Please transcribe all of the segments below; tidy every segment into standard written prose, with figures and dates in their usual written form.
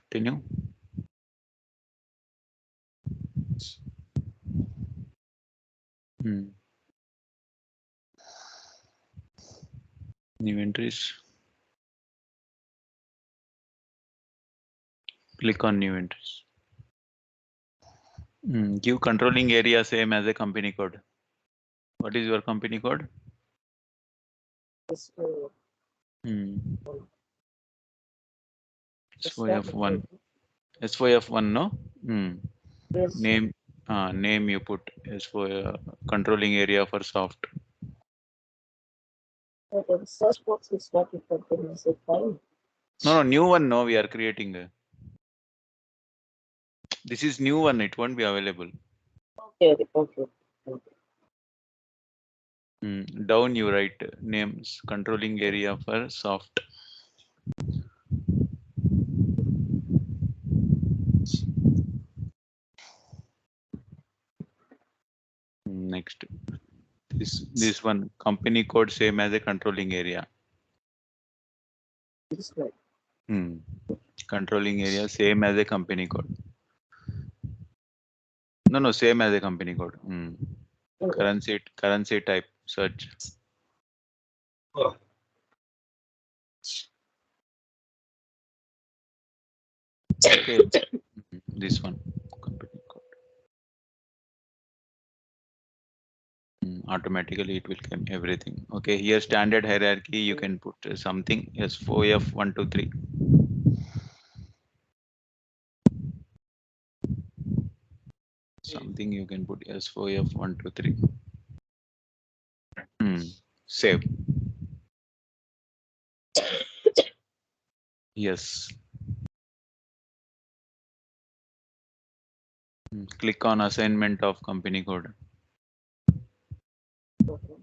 Continue. New entries. Click on new entries. Give controlling area same as a company code. What is your company code? S4F1. S4F1, no? Yes. Name you put S4 controlling area for soft. The search box is not a comprehensive file. No, new one. No, we are creating. This is new one. It won't be available. Okay. Down you write names controlling area for soft. Next, this one company code same as a controlling area. This way. Controlling area same as a company code. No, same as a company code. Currency type search. Okay, this one company code. Automatically it will come everything. Okay, here standard hierarchy you can put something S4F123. Something you can put S4F123. Save. Yes. Click on assignment of company code. Okay.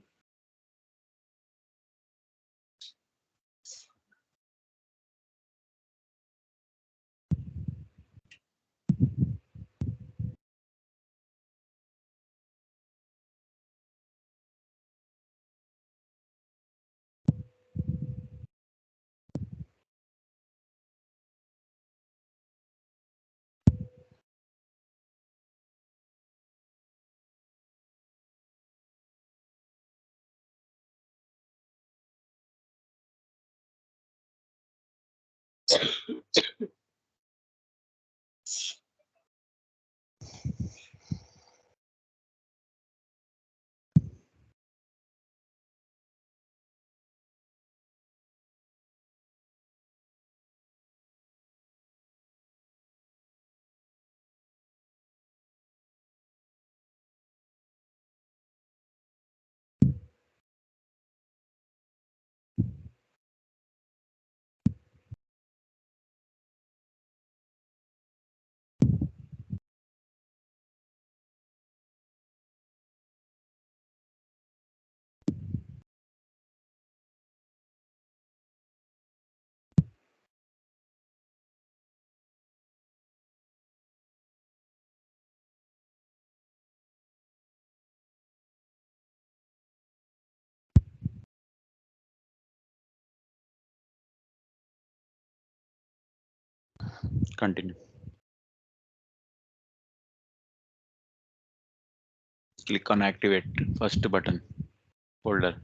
Continue. Click on activate first button folder.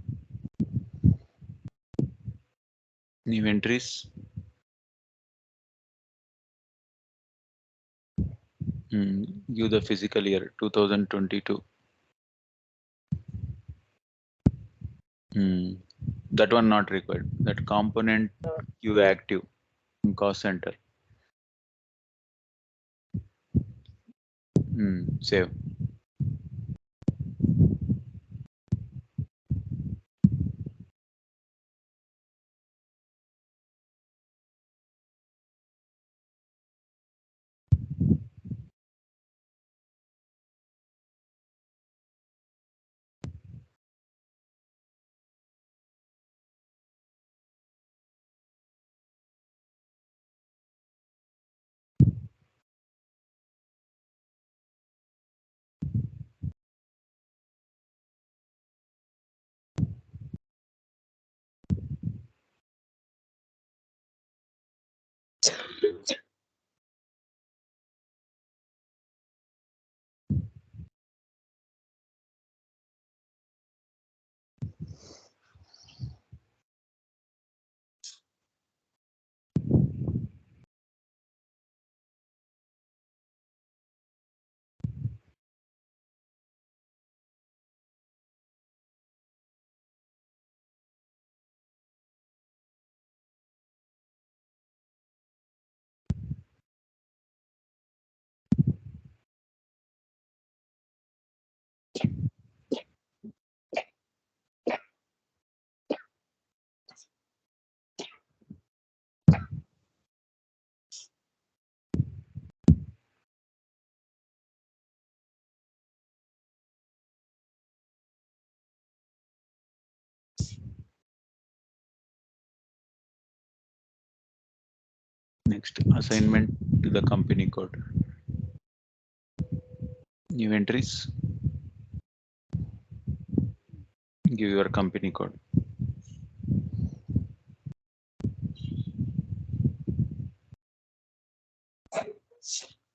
New entries. Give the physical year 2022. That one not required. That component you active in cost center. Save. Next, assignment to the company code. New entries. Give your company code.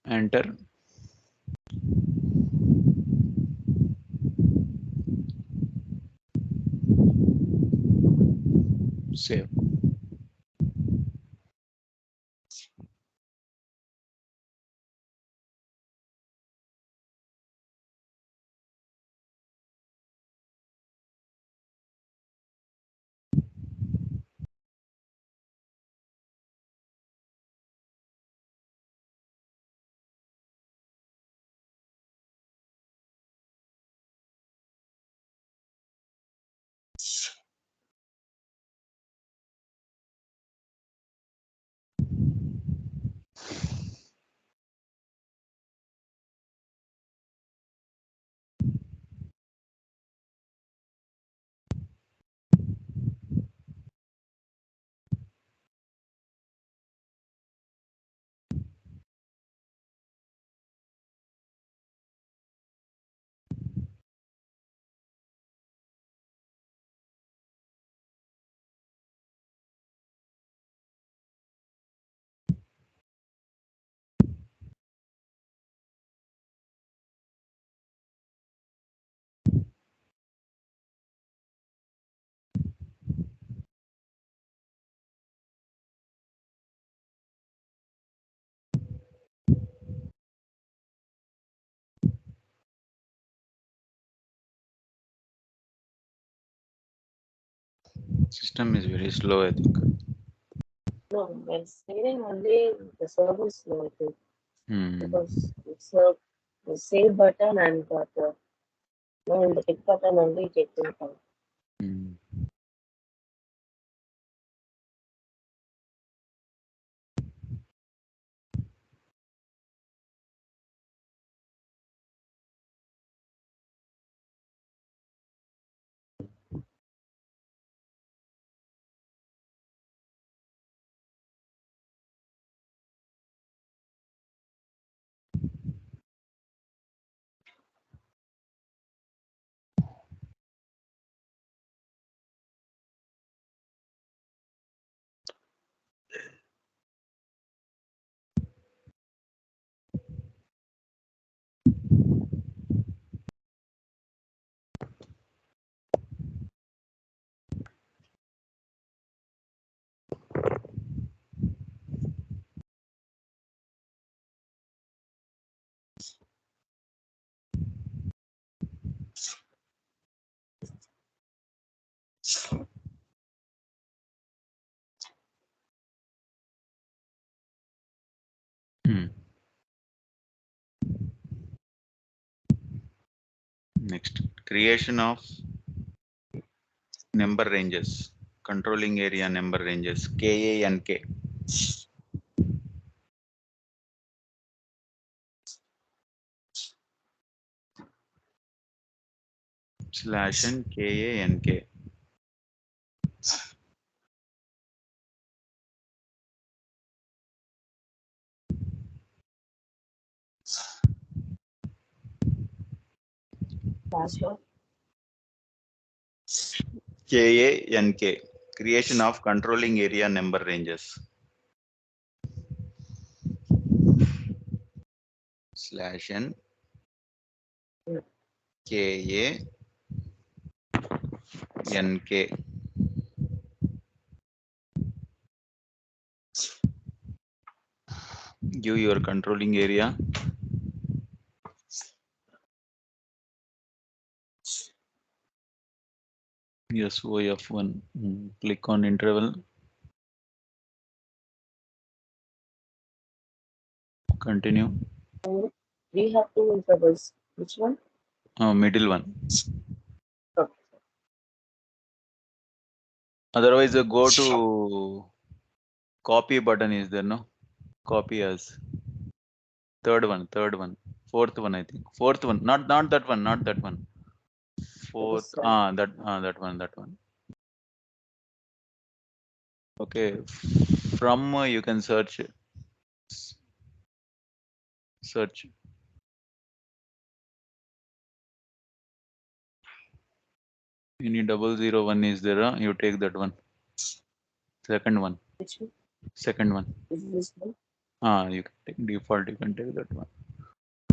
Enter. Save. System is very slow, I think. No, when saving only the service slow, I think, Hmm. because it's the save button and the no, and the tick button only taking time. Hmm. Hmm. Next, creation of number ranges, controlling area number ranges, KA and K. Slash and KA and K. Password. KA and K. Creation of controlling area number ranges. Slash and KA and K. Give your controlling area. SOF1. Click on interval. Continue. We have two intervals. Which one? Middle one. Oh, Otherwise, go to copy button is there, no? Copy as third one, fourth one, I think. Fourth one, not that one, not that one. Fourth, this one. that one. Okay, from you can search Search. Any 001 is there? You take that one. Second one. Which one? Second one. Is this one? You can take default. You can take that one.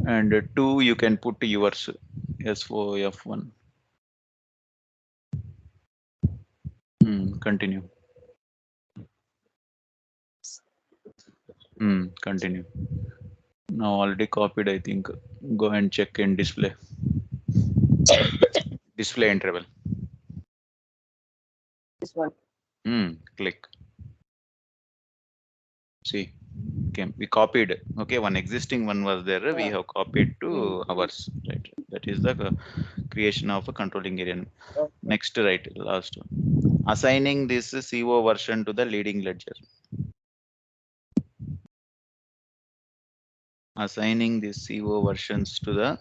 And 2 you can put yours. SOF1. Continue. Continue. Now already copied, I think. Go and check in display. Display interval. This one. Click. See, okay, we copied. Okay, one existing one was there. We have copied to ours. Right. That is the creation of a controlling area. Okay. Next, right, last one. Assigning this CO version to the leading ledger. Assigning these CO versions to the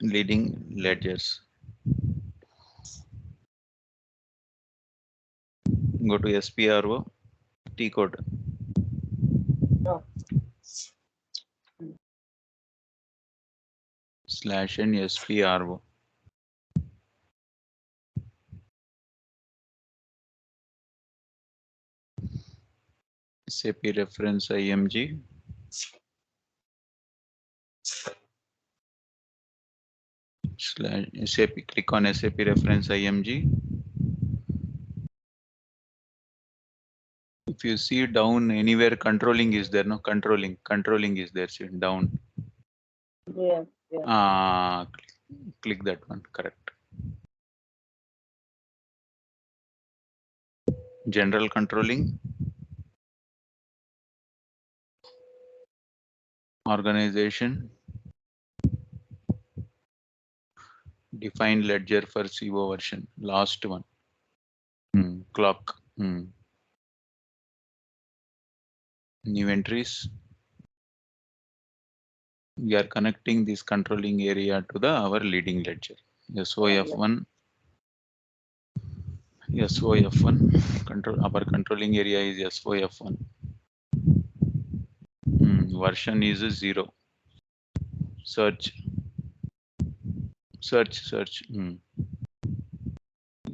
leading ledgers. Go to SPRO, T code. No. /n SPRO. SAP reference IMG. /SAP, click on SAP reference IMG. If you see down anywhere, controlling is there, no? Controlling is there, see down. Yeah. Click that one, correct. General controlling. Organization. Define ledger for CO version, last one. Clock. New entries. We are connecting this controlling area to our leading ledger. SOF1. Control, our controlling area is SOF1. Version is 0. Search.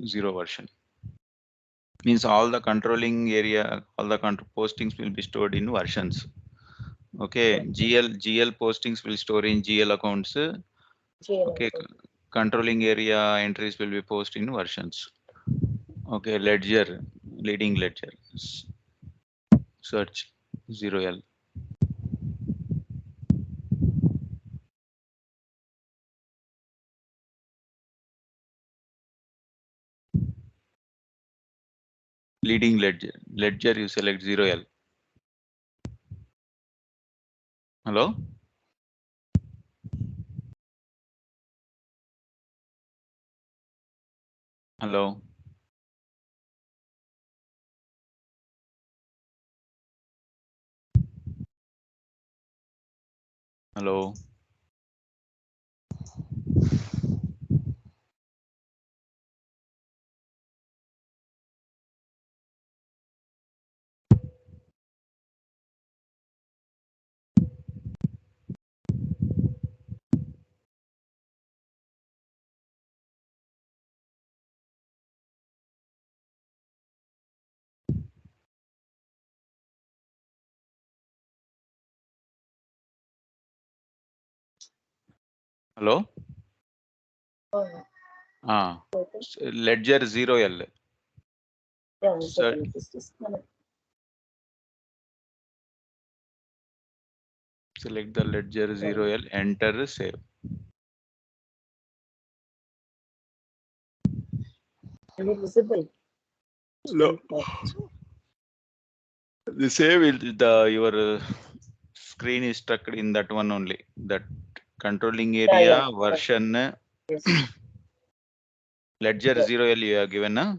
0 version. Means all the controlling area, all the postings will be stored in versions. Okay, GL postings will store in GL accounts. Okay, controlling area entries will be posted in versions. Okay, ledger, leading ledger. Search 0L. Leading ledger you select 0L. Hello? Hello? Hello? Hello? Ledger 0L. Select the ledger 0L, enter, save. Is it visible? No. The save your screen is stuck in that one only. That controlling area version. Yes. Ledger 0L you have given, there.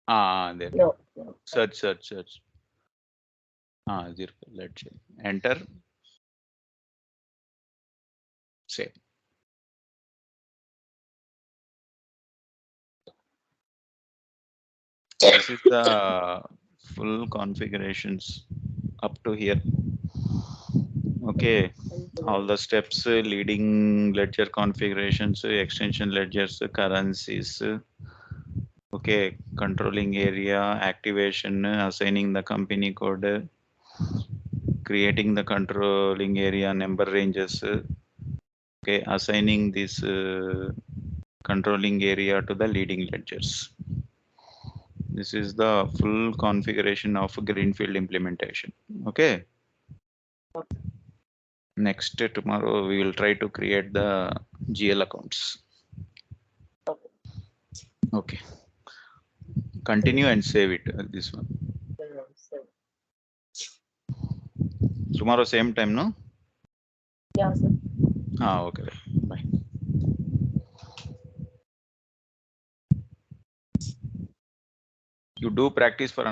No. Search. 0 ledger. Enter. Save. This is the full configurations up to here. Okay, all the steps, leading ledger configurations, extension ledgers, currencies, okay, controlling area, activation, assigning the company code, creating the controlling area number ranges, okay, assigning this controlling area to the leading ledgers. This is the full configuration of greenfield implementation. Okay. Next, tomorrow we will try to create the GL accounts. Okay. Continue and save it. This one. Tomorrow same time, no? Yeah, sir. Okay. Bye. You do practice for